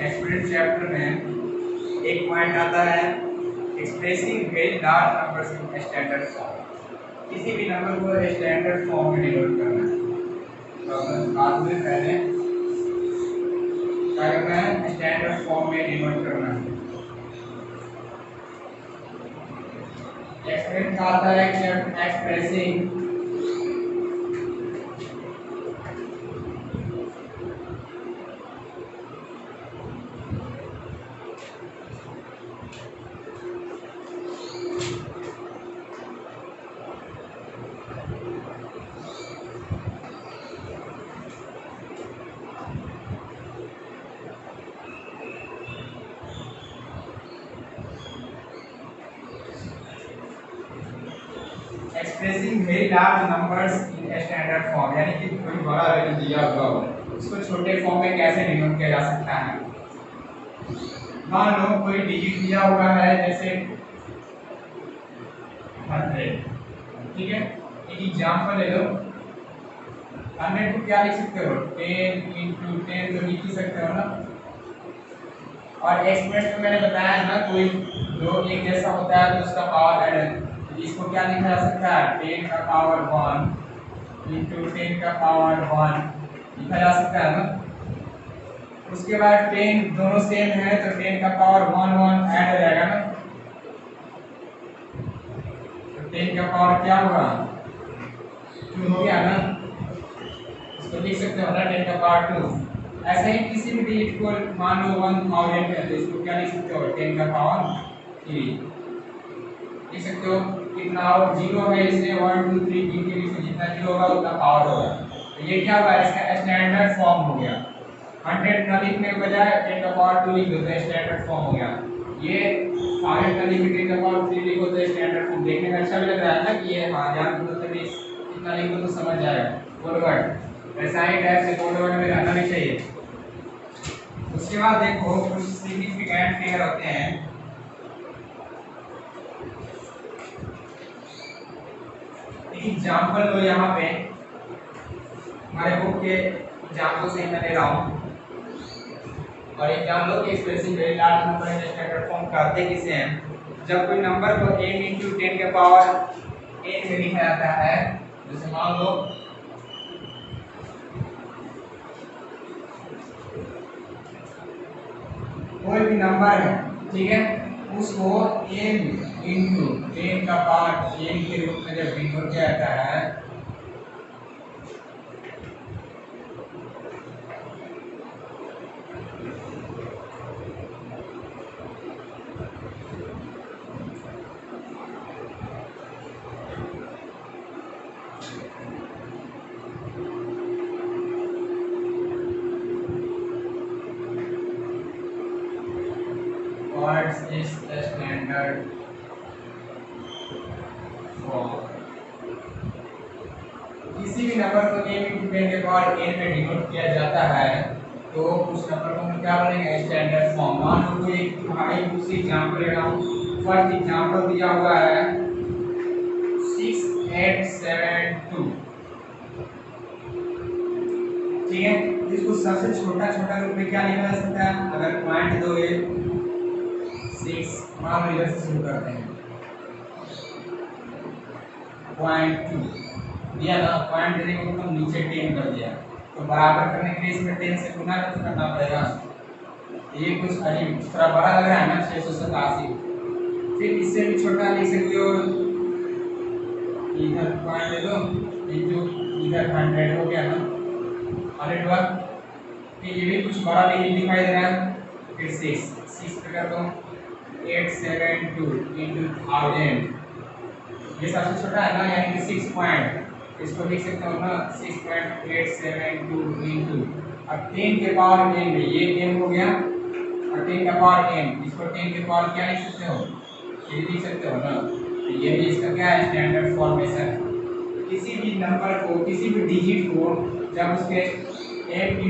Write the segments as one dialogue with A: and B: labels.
A: Experiment chapter में एक point आता है expressing very large numbers in standard form. किसी भी नंबर को स्टैंडर्ड फॉर्म में डिनोट करना है तो अपन बात में पहले क्या करना है, स्टैंडर्ड फॉर्म में डिनोट करना है। एक्सपेरिमेंट का आता है कि expressing expressing very large numbers in standard form, यानी कि कोई बड़ा वैल्यू दिया हुआ हो उसको छोटे फॉर्म में कैसे डिनोट किया जा सकता है। मान लो कोई डिजिट दिया हुआ है जैसे 100, ठीक है। एक एग्जांपल ले लो, 100 को क्या लिख सकते हो, 10 × 10 तो लिख ही सकते हो ना। और एक्सप्रेस में मैंने बताया ना कोई दो एक जैसा होता है तो उसका पावर ऐड, इसको क्या लिखा जा सकता है, 10 का पावर 1 × 10 का पावर 1 लिखा जा सकता है ना। उसके बाद 10 दोनों सेम है तो 10 का पावर 1 1 ऐड हो जाएगा ना, तो 10 का पावर क्या होगा, 2 हो गया ना। इसको लिख सकते हो ना 10 का पावर 2। ऐसे ही किसी भी डिजिट को मान लो 1000 है तो इसको क्या लिख सकते हो, 10 का पावर 3 लिख सकते हो। कितना और जीरो है इसलिए 1 2 3 गिन के बीच में जितना जीरो होगा उतना पावर होगा। तो ये क्या हुआ, इसका स्टैंडर्ड फॉर्म हो गया। 100 ना लिखने के बजाय 10 का पावर 2 लिख दो तो स्टैंडर्ड फॉर्म हो गया। ये 1000 का लिख के 10 का पावर 3 लिखो तो स्टैंडर्ड फॉर्म। देखने में अच्छा भी लग रहा है ना कि ये 1000 को मतलब इतना लिखो तो समझ जाएगा कोड वर्ड। ऐसा ही टाइप से कोड वर्ड में रहना भी चाहिए। उसके बाद देखो कुछ सिग्निफिकेंट फिगर होते हैं। एग्जाम्पल लो यहाँ पे हमारे बुक के एग्जाम्पल से मैं ले रहा हूँ। और एक जान लो कि expressing very large number in standard form करते किसे हैं, जब कोई नंबर को n × 10 के पावर n में लिखा जाता है। जैसे मान लो कोई भी नंबर है, ठीक है, उसको n × 10 का पावर n के रूप में जब डिनोट किया जाता है What is the standard form? किसी भी नंबर को n × 10 के पावर n में डिनोट किया जाता है तो उस नंबर को हम क्या बोलेंगे, स्टैंडर्ड फॉर्म। मान लो कोई एक दूसरी एग्जांपल ले रहा हूँ। फर्स्ट एग्जांपल दिया हुआ है 6872, ठीक है। इसको सबसे छोटा छोटा रूप में क्या लिखा जा सकता है, अगर पॉइंट दोगे 6, मान लो इधर से शुरू करते हैं 0.2 दिया ना, पॉइंट देने को मतलब नीचे 10 कर दिया तो बराबर करने के लिए इसमें 10 से गुना करना पड़ेगा। ये कुछ अजीब थोड़ा बड़ा लग रहा है ना, 687। फिर इससे भी छोटा लिख सकते हो, इधर पॉइंट ले लो इंटू इधर 100 हो गया ना, 100 हुआ। फिर ये भी कुछ बड़ा नहीं दिखाई दे रहा है, फिर 6 पे कर दो 872 × 1000, ये सबसे छोटा है ना, यानी कि 6 पॉइंट, इसको लिख सकते हो ना 6.872 इंटू, अब 10 के पावर n में ये 10 हो गया और 10 का पावर n, इसको 10 के पावर क्या लिख सकते हो, ये लिख सकते हो ना। तो ये भी इसका क्या है, स्टैंडर्ड फॉर्मेशन। किसी भी नंबर को, किसी भी डिजिट को जब उसके n ×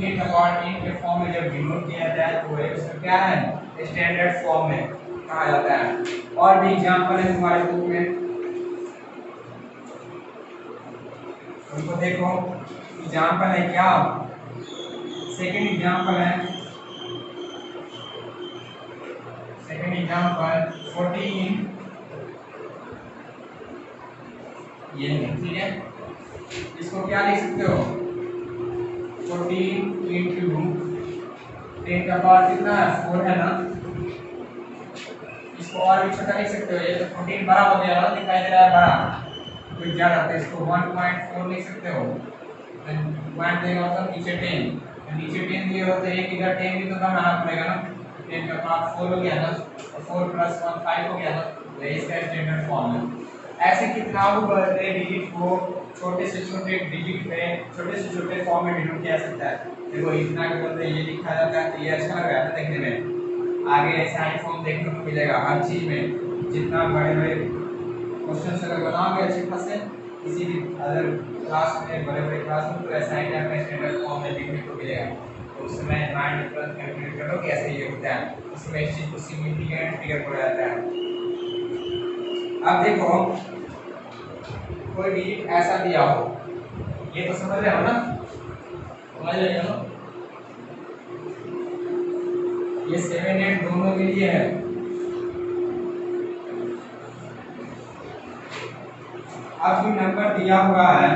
A: n का पावर n के फॉर्म में जब डिनोट किया जाता है तो उसका क्या है, स्टैंडर्ड फॉर्म में कहा जाता है। और भी एग्जांपल है तुम्हारे बुक में, उनको देखो। एग्जांपल है क्या, सेकंड एग्जांपल है एग्जाम्पल 14 ये है, ठीक है। इसको क्या लिख सकते हो 14 इंटू 10 का पावर कितना है 4 है ना। इसको और भी छोटा लिख सकते हो, ये तो 14 बड़ा हो गया ना, दिखाई दे रहा है बड़ा कुछ ज्यादा, तो इसको 1.4 लिख सकते हो। पॉइंट देगा मतलब नीचे 10, नीचे 10 दिए हो तो एक इधर 10 भी तो कम आना पड़ेगा ना। 10 का पावर 4 हो गया ना, और 4 + 1 5 हो गया ना, तो इसका स्टैंडर्ड फॉर्म है। ऐसे कितना बड़े डिजिट को छोटे से छोटे डिजिट में छोटे से छोटे फॉर्म में डिनोट किया सकता है। देखो इतना के बोलते ये लिखा जाता है तो ये अच्छा लग रहा है देखने में, आगे ऐसा ही फॉर्म देखने को मिलेगा हर चीज में। जितना बड़े बड़े क्वेश्चन अगर बनाओगे अच्छे खासे किसी भी अदर क्लास में, बड़े बड़े क्लास में, तो ऐसा ही आपका स्टैंडर्ड फॉर्म में देखने को मिलेगा। तो उस समय माइंड तुरंत कैलकुलेट करो कि ऐसे ये होता है, उसमें इस चीज को सिग्निफिकेंट फिगर हो जाता है। अब देखो कोई डिजिट ऐसा दिया हो, ये तो समझ रहे हो ना, समझ रहे हो ना, ये 7 8 दोनों के लिए है। अब जो नंबर दिया हुआ है,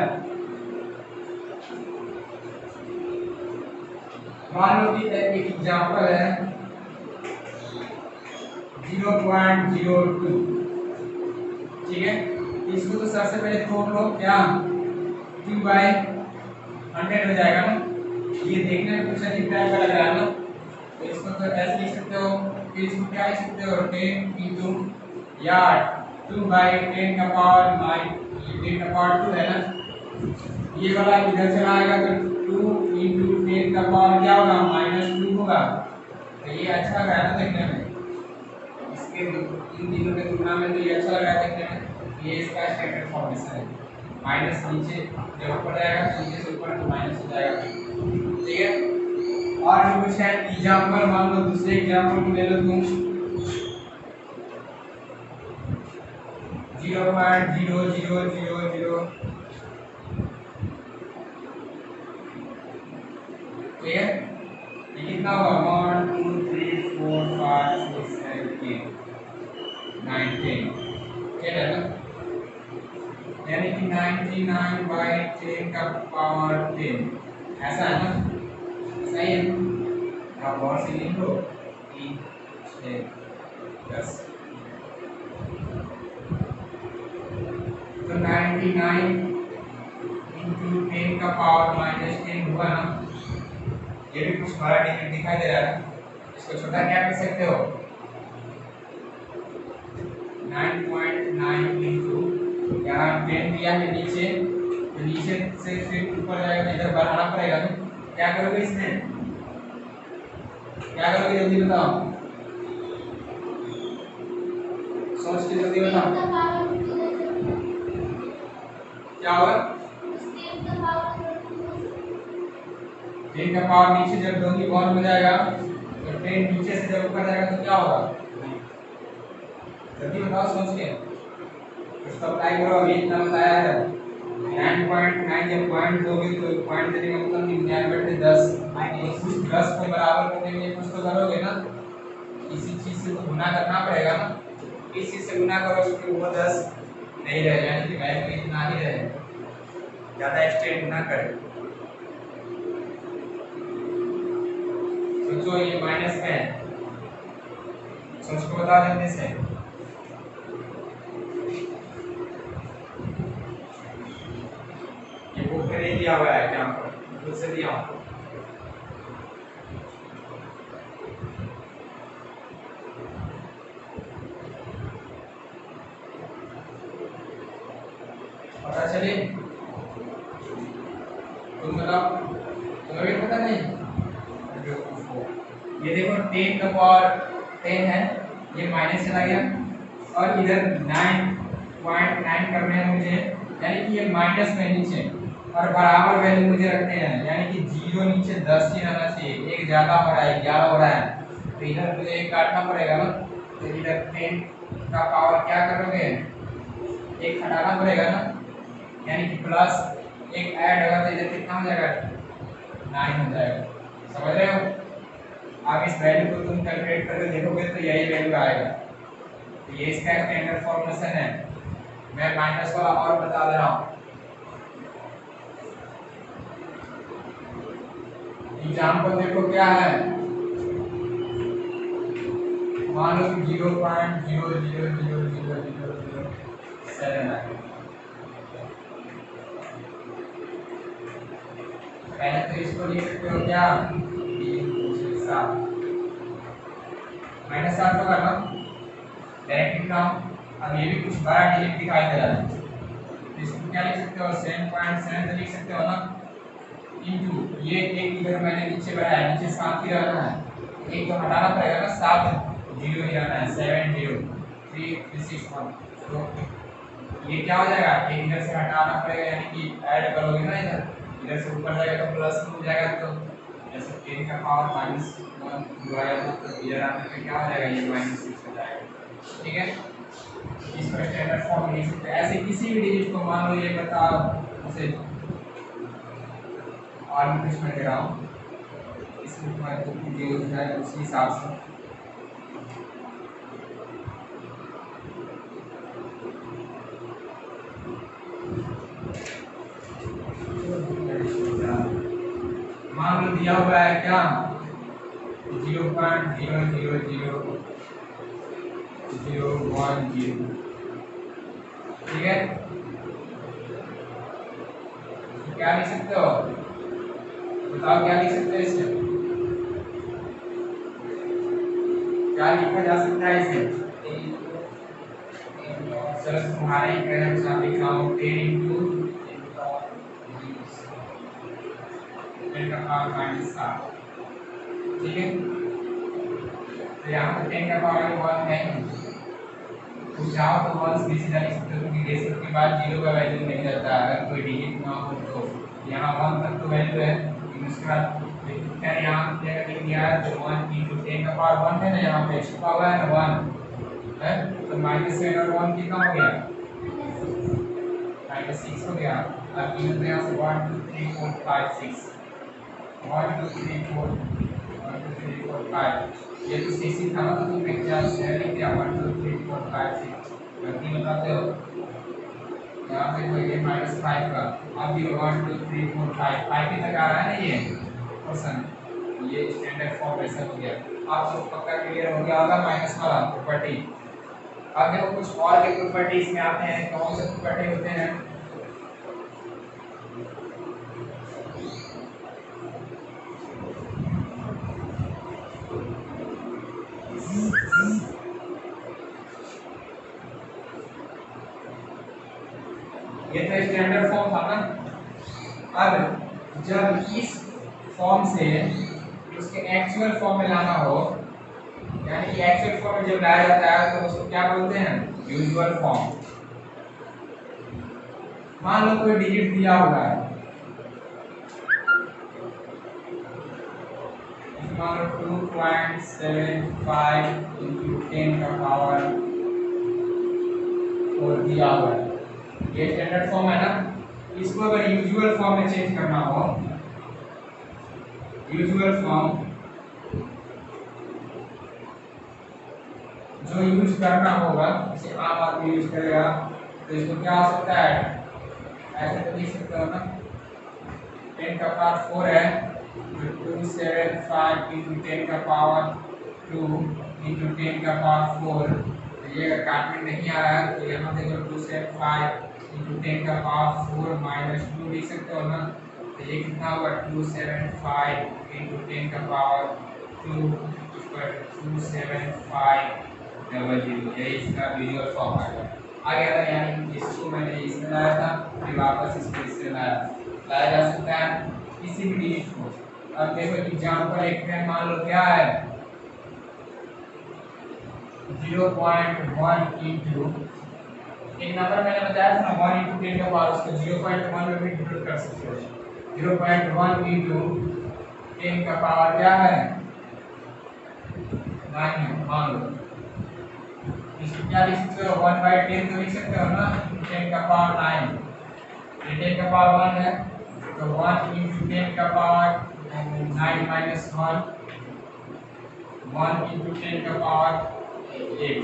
A: मान लो कि एक एग्जांपल है 0.02, ठीक है। इसको तो सबसे पहले तोड़ लो, क्या 2/100 हो जाएगा ना। ये देखने में कुछ अजीब टाइप का लग रहा है ना, तो इसको तो ऐसे लिख सकते हो। फिर इसको क्या लिख सकते हो 10 इंटू या 2/10 का पावर 2 है ना, ये वाला इधर चला आएगा तो 2 इंटू 10 का पावर क्या होगा -2 होगा। तो ये अच्छा लग रहा है ना देखने में, इसके इन तीनों के तुलना में तो ये अच्छा लग रहा है देखने में। ये इसका स्टैंडर्ड फॉर्मेशन है, माइनस नीचे जब ऊपर जाएगा तो नीचे से ऊपर तो माइनस हो जाएगा, ठीक है। और भी कुछ है एग्जांपल, मान लो दूसरे एग्जांपल को ले लो तुम 0.0000, ठीक है। ये कितना होगा 1 2 3 4 5 6 7 8 9 10, क्या है ना, यानी कि 99/10 का पावर 10, ऐसा है ना, सही है। आप और से लिख लो 3 6 10, तो 99 इंटू 10 का पावर -10 हुआ ना। ये भी कुछ बड़ा डिजिट दिखाई दे रहा है, इसको छोटा क्या कर सकते हो 9.9 इंटू, यहाँ 10 दिया है नीचे, तो नीचे से फिर ऊपर जाएगा, इधर बढ़ाना पड़ेगा। तो क्या करोगे इसमें, क्या करोगे जल्दी बताओ, सोच के जल्दी बताओ क्या होगा। 10 का पावर नीचे जब दोनों बॉन्ड हो जाएगा तो 10 नीचे से जब ऊपर जाएगा तो क्या होगा, जल्दी बताओ सोच के, कुछ तो अप्लाई करो। अभी इतना बताया है 9.9, जब पॉइंट दोगे तो पॉइंट देने का मतलब 99/10, तो कुछ 10 को बराबर करने के लिए कुछ तो करोगे ना, इसी चीज से तो गुना करना पड़ेगा ना, इस चीज से गुना करो क्योंकि वो 10 नहीं रहे, यानी कि वैल्यू इतना ही रहे, ज़्यादा एक्सटेंड ना करे। सोचो ये माइनस है, सोच को बताओ जल्दी से। ये बुक में नहीं दिया हुआ है क्या, खुद से दिया हूँ। पता चले तुम बताओ, तुम्हें भी पता नहीं। ये देखो 10 का पावर 10 है, ये माइनस चला गया, और इधर 9.9 करने हैं मुझे, यानी कि ये माइनस में नीचे, और बराबर वैल्यू मुझे रखते हैं, यानी कि 0 नीचे 10 ही रहना चाहिए, एक ज़्यादा हो रहा है 11 हो रहा है, तो इधर मुझे एक काटना पड़ेगा ना, तो इधर 10 का पावर क्या करोगे, एक हटाना पड़ेगा ना, यानी कि प्लस एक ऐड होगा तो इधर कितना हो जाएगा 9 हो जाएगा, समझ रहे हो। अब इस वैल्यू को तुम कैलकुलेट करके देखोगे तो यही वैल्यू आएगा। तो ये इसका स्टैंडर्ड फॉर्मेशन है। मैं माइनस वाला और बता दे रहा हूँ। एग्जाम्पल देखो क्या है, मान लो 0.00000007 है। पहले तो इसको लिख सकते हो क्या, -7 होगा ना, डायरेक्ट लिख रहा हूँ। अब ये भी कुछ बड़ा डिजिट दिखाई दे रहा है, तो इसको क्या लिख सकते हो, 7.7 लिख सकते हो ना, इंटू ये एक इधर मैंने नीचे बढ़ाया, नीचे 7 ही रहना है, एक तो हटाना पड़ेगा ना, 7 0 ही रहना है, 70331। तो ये क्या हो जाएगा, एक इधर से हटाना पड़ेगा, यानी कि ऐड करोगे ना, इधर से ऊपर जाएगा तो प्लस हो जाएगा, तो जैसे 10 का पावर -1 दोबारा तो इधर आने पे क्या हो जाएगा, ये -6 हो जाएगा। ठीक है, इसको स्टैंडर्ड फॉर्म लिख सकते हैं। ऐसे किसी भी डिजिट को मान लो ये बताओ, उसे और भी कुछ मैं दे रहा हूँ, इसमें तुम्हारे को जो है उसी हिसाब से मान लो दिया हुआ है क्या, 0.000010। ठीक है, तो क्या लिख सकते हो, बताओ क्या लिख सकते हो इससे, क्या लिखा जा सकता है इसे। चलो तुम्हारे ही कहने अनुसार लिख रहा हूँ, 10 इंटू 10 का पावर -7। ठीक है, तो यहाँ पर 10 का पावर 1 है, तो चाहो तो 1 सीधा लिख सकते हो, क्योंकि डेसिमल के बाद 0 का वैल्यू नहीं रहता, अगर कोई डिजिट ना हो तो यहाँ 1 तक तो वैल्यू है, लेकिन उसके बाद क्या यहाँ लिख दिया है, तो 1 इंटू 10 का पावर 1 है ना, यहाँ पे छुपा हुआ है ना 1 है, तो -7 और 1 कितना हो गया, -6 हो गया। अब यहाँ से 1 2 3 4 5 6 1 2 3 4 1 2 3 4 5, ये तो 6 ही था ना, तो तुमने क्या लिख दिया 1 2 3 4 5 6, गलती बताते हो। यहाँ पे कोई ये -5 का, अब ये 1 2 3 4 5 ही तक आ रहा है ना ये क्वेश्चन, ये स्टैंडर्ड फॉर्म ऐसा हो गया। आप सब पक्का क्लियर हो गया होगा माइनस वाला प्रॉपर्टी। अब देखो कुछ और के प्रॉपर्टी इसमें आते हैं, कौन से प्रॉपर्टी होते हैं, ये तो स्टैंडर्ड फॉर्म था ना। अब जब इस फॉर्म से उसके एक्चुअल फॉर्म में लाना हो, यानी कि एक्चुअल फॉर्म में जब लाया जाता है तो उसको क्या बोलते हैं, यूजुअल फॉर्म। मान लो कोई डिजिट दिया हुआ है, मान लो 2.75 इंटू 10 का पावर 4 दिया हुआ है, ये स्टैंडर्ड फॉर्म है ना। इसको अगर यूजुअल फॉर्म में चेंज करना हो, यूजुअल फॉर्म जो यूज करना होगा, जैसे आम आदमी यूज करेगा, तो इसको क्या हो सकता है, ऐसे तो लिख सकते हो ना, 10 का पावर 4 है, तो 275 इंटू 10 का पावर 2 इंटू 10 का पावर 4, तो ये अगर काटने नहीं आ रहा है तो यहाँ पे जो 275 इंटू 10 का पावर 4 -2 लिख सकते हो ना, तो ये कितना होगा, 275 इंटू 10 का पावर 2 पर 27500, यही इसका वीडियो फॉर्म आ गया। यानी इसको मैंने इसमें लाया था, फिर वापस इसको इससे लाया जा सकता है किसी भी डिजिट को। अब देखो एग्जांपल एक है, मान लो क्या है 0.1 इंटू एक नंबर मैंने बताया था ना 1 इंटू 10 का पावर, उसको 0.1 में भी डिवाइड कर सकते हो। 0.1 इंटू 10 का पावर क्या है, 9 मान लो। इसको क्या लिख सकते हो, 1/10 तो लिख सकते हो ना, 10 का पावर 9, 10 का पावर 1 है, तो 1 इंटू 10 का पावर 9 माइनस 1 इंटू 10 का पावर 8,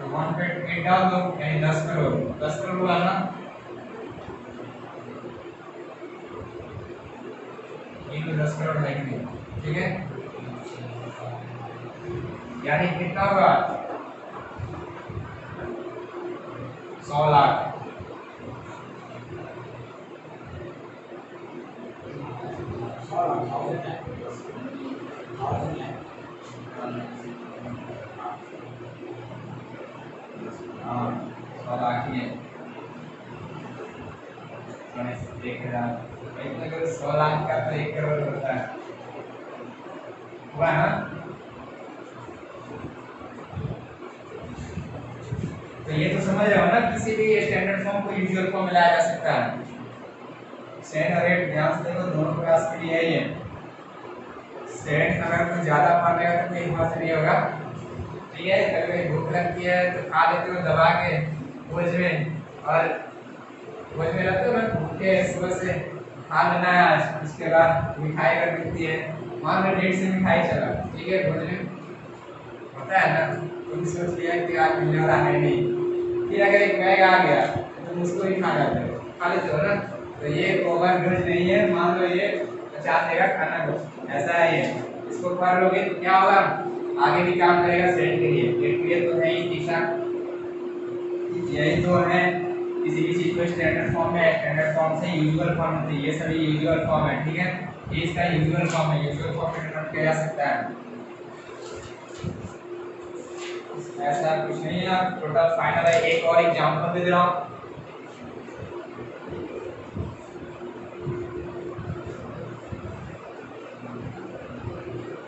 A: तो 1 पे 8 डाल दो यानी 10 करोड़, 10 करोड़ डालना, ये तो 10 करोड़ है कि नहीं, ठीक है, यानी कितना होगा 100 लाख। हाँ 100 लाख ही है, 1,000 भाई, तो अगर 100 लाख का तो 1 करोड़ होता है, हुआ ना। तो ये तो समझ रहे हो ना, किसी भी स्टैंडर्ड फॉर्म को यूजुअल फॉर्म में लाया जा सकता है। सेंड और रेट ध्यान से देखो, दोनों प्रयास के लिए है ये। सेंड अगर कुछ ज्यादा मानेगा तो कहीं वहां से नहीं होगा, ठीक है, कभी भूख लगती है तो खा लेते हो दबा के भोज में, और भोज में रहते हो ना, भूखे सुबह से खा लेना है, उसके बाद मिठाई अगर मिलती है, मान लो 1.5 से मिठाई चला, ठीक है, भोज में होता है ना, तुम सोच लिया कि आज मिलने वाला है नहीं, फिर अगर एक बैग आ गया तो तुम उसको ही खा जाते हो, खा लेते हो ना। तो ये ओवर डोज नहीं है, मान लो ये 50 देगा खाना को, ऐसा है ये, इसको पढ़ लोगे तो क्या होगा, आगे भी काम करेगा सेट के लिए, एक ये तो है ही दिशा, यही तो है, किसी भी चीज को स्टैंडर्ड फॉर्म में, स्टैंडर्ड फॉर्म से यूजुअल फॉर्म में, ये सभी यूजुअल फॉर्म है, ठीक है, ये इसका यूजुअल फॉर्म है, यूजुअल फॉर्म में कन्वर्ट किया जा सकता है, ऐसा कुछ नहीं है। टोटल फाइनल है, एक और एग्जांपल दे रहा हूं,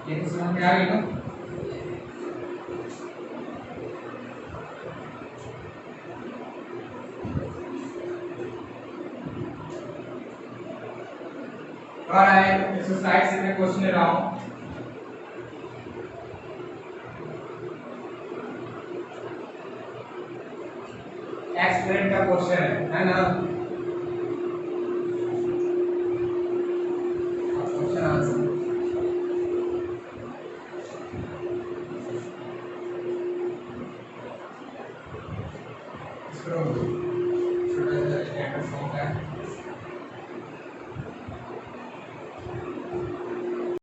A: ये तो समझ में आ गई ना। और आए एक्सरसाइज से मैं क्वेश्चन ले रहा हूं, एक्सपेरिमेंट का क्वेश्चन है ना, क्वेश्चन आंसर इसको छोटा सा स्टैंडर्ड फॉर्म का